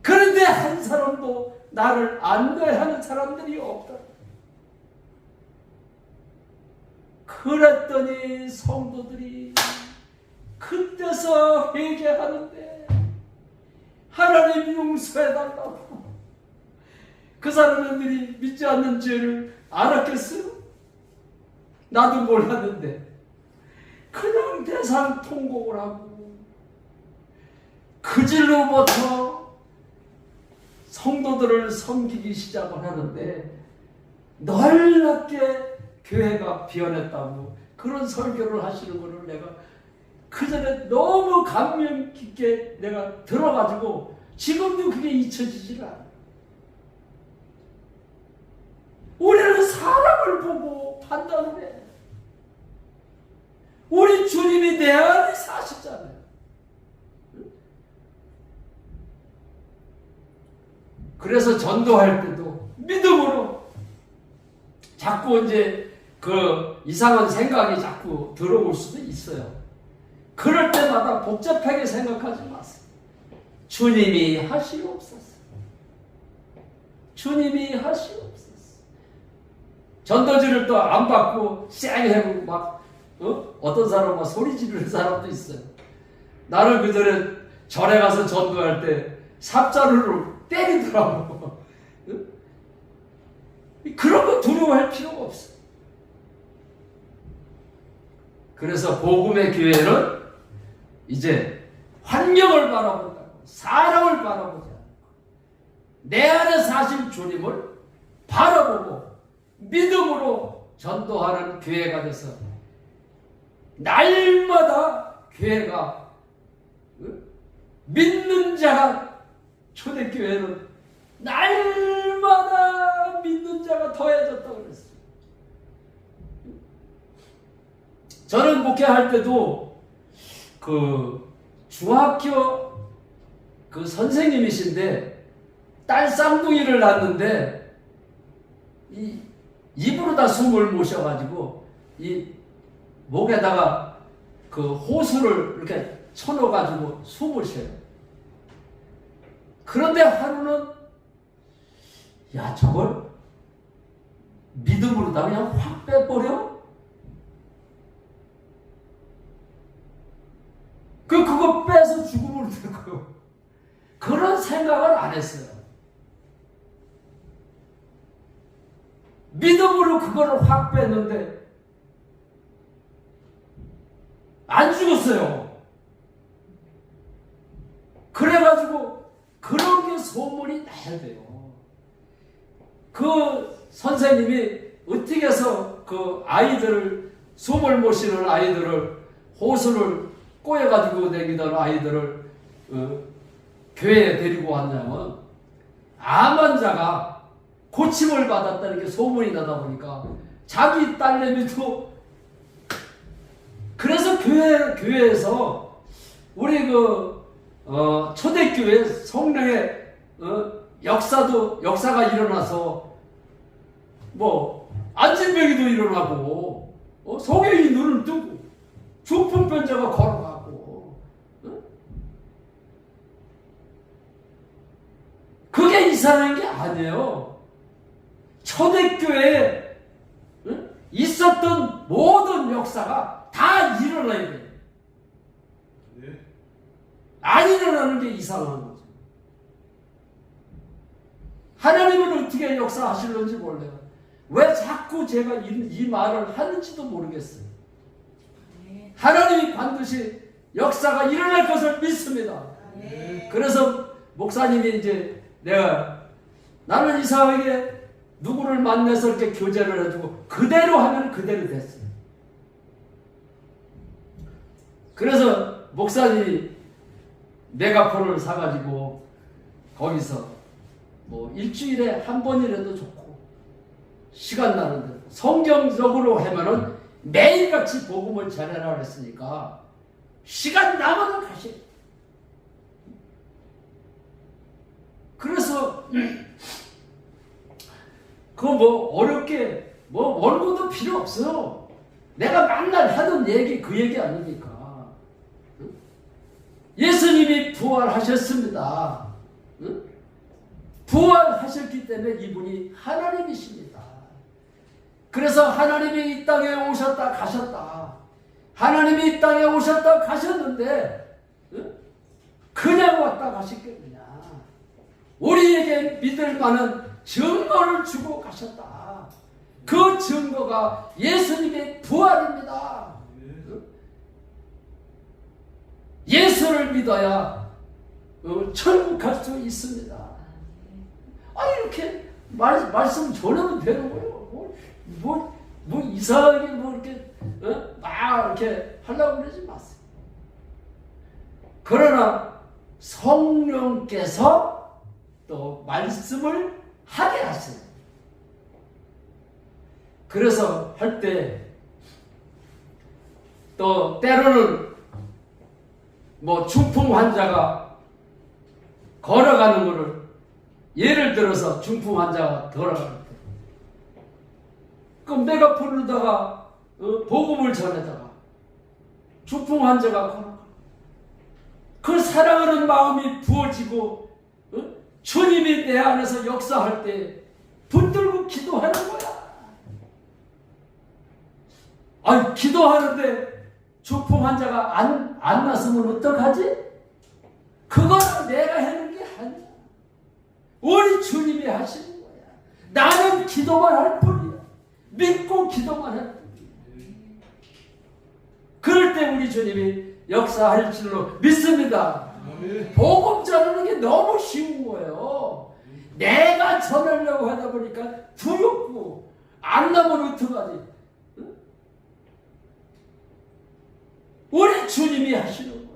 그런데 한 사람도 나를 안내하는 사람들이 없다. 그랬더니 성도들이 그때서 회개하는데 하나님 용서해달라고. 그 사람들이 믿지 않는 죄를 알았겠어요? 나도 몰랐는데 그냥 대상통곡을 하고 그 질로부터 성도들을 섬기기 시작을 하는데 놀랍게 교회가 변했다고 그런 설교를 하시는 것을 내가 그 전에 너무 감명 깊게 내가 들어가지고 지금도 그게 잊혀지질 않아. 우리는 사람을 보고 판단을 해. 우리 주님이 내 안에 사시잖아요. 그래서 전도할 때도 믿음으로 자꾸 이제 그 이상한 생각이 자꾸 들어올 수도 있어요. 그럴 때마다 복잡하게 생각하지 마세요. 주님이 하시옵소서. 주님이 하시옵소서. 전도지를 또 안 받고 쌩하고 막 어떤 사람은 막 소리 지르는 사람도 있어요. 나는 그 전에 절에 가서 전도할 때 삽자루로 때리더라고. 그런 거 두려워할 필요가 없어. 그래서 복음의 교회는 이제 환경을 바라본다고 사람을 바라보지 않고 내 안에 사신 주님을 바라보고 믿음으로 전도하는 교회가 돼서 날마다 교회가 믿는 자가 초대교회는 날마다 믿는 자가 더해졌다고 그랬어요. 저는 목회할 때도 그 중학교 그 선생님이신데 딸 쌍둥이를 낳았는데 입으로 다 숨을 모셔가지고 이 목에다가 그 호수를 이렇게 쳐넣어가지고 숨을 쉬어요. 그런데 하루는 야 저걸 믿음으로 다 그냥 확 빼버려? 그거 빼서 죽음을 들고요. 그런 생각을 안 했어요. 믿음으로 그거를 확 뺐는데 안 죽었어요. 그래가지고 그런 게 소문이 나야 돼요. 그 선생님이 어떻게 해서 그 아이들을, 숨을 못 쉬는 아이들을, 호수를 꼬여가지고 다니던 아이들을 교회에 데리고 왔냐면, 암 환자가 고침을 받았다는 게 소문이 나다 보니까 자기 딸내미도, 그래서 교회에서 우리 초대교회 성령의 역사가 일어나서 안진병이도 일어나고 소경이 눈을 뜨고 중풍병자가 걸어가고 그게 이상한 게 아니에요. 초대교회에 있었던 모든 역사가 다 일어나야 돼요. 네. 안 일어나는 게 이상한 거죠. 하나님은 어떻게 역사하실는지 몰라요. 왜 자꾸 제가 이 말을 하는지도 모르겠어요. 하나님이 반드시 역사가 일어날 것을 믿습니다. 그래서 목사님이 이제 나는 이상하게 누구를 만나서 이렇게 교제를 해주고 그대로 하면 그대로 됐어요. 그래서 목사님이 메가폰을 사가지고 거기서 일주일에 한 번이라도 좋고 시간 나는 대로 성경적으로 하면은 매일같이 복음을 전하라 그랬으니까 시간 나면 가시. 그래서 어렵게 원고도 필요 없어요. 내가 맨날 하던 얘기 그 얘기 아닙니까? 예수님이 부활하셨습니다. 부활하셨기 때문에 이분이 하나님이십니다. 그래서 하나님이 이 땅에 오셨다 가셨다. 하나님이 이 땅에 오셨다 가셨는데 그냥 왔다 가셨겠느냐. 우리에게 믿을 만한 증거를 주고 가셨다. 그 증거가 예수님의 부활입니다. 예수를 믿어야 천국 갈 수 있습니다. 이렇게 말씀 전하면 되는 거예요. 이상하게 이렇게 막 이렇게 하려고 그러지 마세요. 그러나 성령께서 또 말씀을 하게 하세요. 그래서 할 때 또 때로는 중풍 환자가 걸어가는 거를 예를 들어서 중풍 환자가 걸어갈 때 그 메가폰으로다가 복음을 전해다가 중풍 환자가 걸어가 그 사랑하는 마음이 부어지고 주님이 내 안에서 역사할 때 붙들고 기도하는 거야. 기도하는데 중풍 환자가 안 났으면 어떡하지? 그건 내가 하는 게 아니야. 우리 주님이 하시는 거야. 나는 기도만 할 뿐이야. 믿고 기도만 할 뿐이야. 그럴 때 우리 주님이 역사할 줄로 믿습니다. 복음 전하는 게 너무 쉬운 거예요. 내가 전하려고 하다 보니까 두렵고 안 나면 어떡하지? 우리 주님이 하시는 거예요.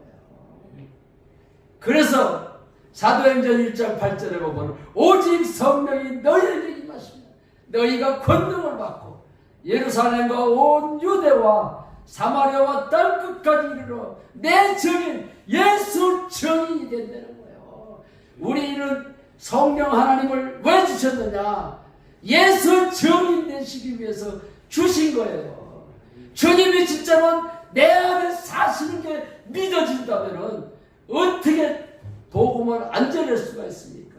그래서 사도행전 1장 8절에 보면 오직 성령이 너희에게 임하시면 너희가 권능을 받고 예루살렘과 온 유대와 사마리아와 땅끝까지 이르러 내 증인 예수 증인이 된다는 거예요. 우리는 성령 하나님을 왜 주셨느냐? 예수 증인 되시기 위해서 주신 거예요. 주님이 진짜로 내 안에 사시는 게 믿어진다면 어떻게 복음을 안 전할 수가 있습니까?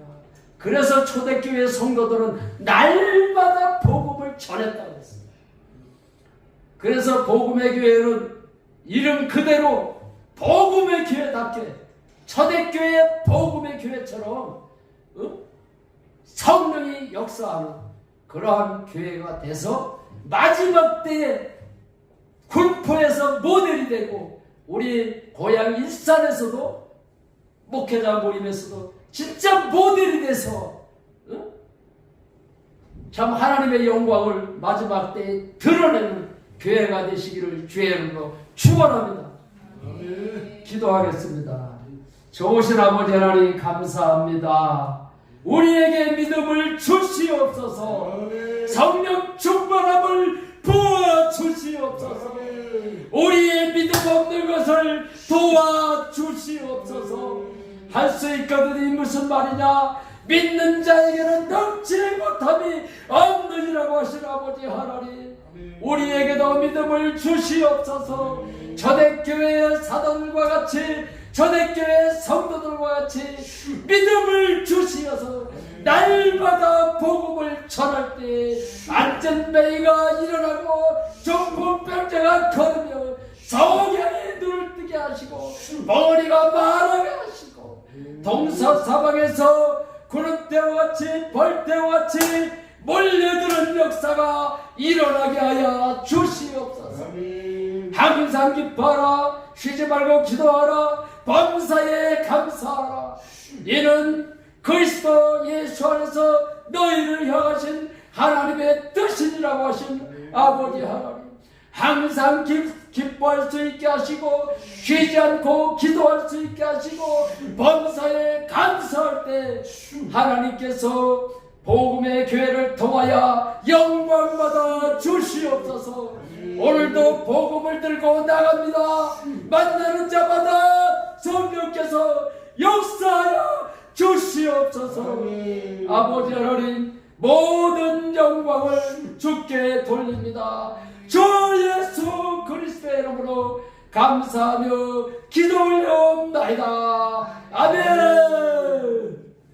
그래서 초대교회 성도들은 날마다 복음을 전했다고 했습니다. 그래서 복음의 교회는 이름 그대로 복음의 교회답게 초대교회 복음의 교회처럼 성령이 역사하는 그러한 교회가 돼서 마지막 때에 군포에서 모델이 되고 우리 고향 일산에서도 목회자 모임에서도 진짜 모델이 돼서 참 하나님의 영광을 마지막 때에 드러내는 교회가 되시기를 주의 이름으로 축원합니다. 아멘. 기도하겠습니다. 좋으신 아버지 하나님 감사합니다. 우리에게 믿음을 주시옵소서. 아멘. 성령 충만함을 부어 주시옵소서. 아멘. 우리의 믿음 없는 것을 도와 주시옵소서. 할 수 있거든. 이 무슨 말이냐? 믿는 자에게는 넘치지 못함이 없느니라고 하신 아버지 하나님, 우리에게도 믿음을 주시옵소서. 초대교회의 사도들과 같이, 초대교회의 성도들과 같이 믿음을 주시어서 날마다 복음을 전할 때 안전뱅이가 일어나고 중풍병자가 걸으며 성령의 눈을 뜨게 하시고 머리가 말하게 하시고 동서사방에서 구름 때와 같이 벌때와 같이 몰려드는 역사가 일어나게 하여 주시옵소서. 아멘. 항상 기뻐하라. 쉬지 말고 기도하라. 범사에 감사하라. 이는 그리스도 예수 안에서 너희를 향하신 하나님의 뜻이라고 하신 아버지 하나님, 항상 기뻐할 수 있게 하시고 쉬지 않고 기도할 수 있게 하시고 범사에 감사할 때 하나님께서 복음의 교회를 통하여 영광받아 주시옵소서. 오늘도 복음을 들고 나갑니다. 만나는 자마다 성령께서 역사하여 주시옵소서. 아버지 하나님, 모든 영광을 주께 돌립니다. 주 예수 그리스도의 이름으로 감사하며 기도 올려옵나이다. 아멘.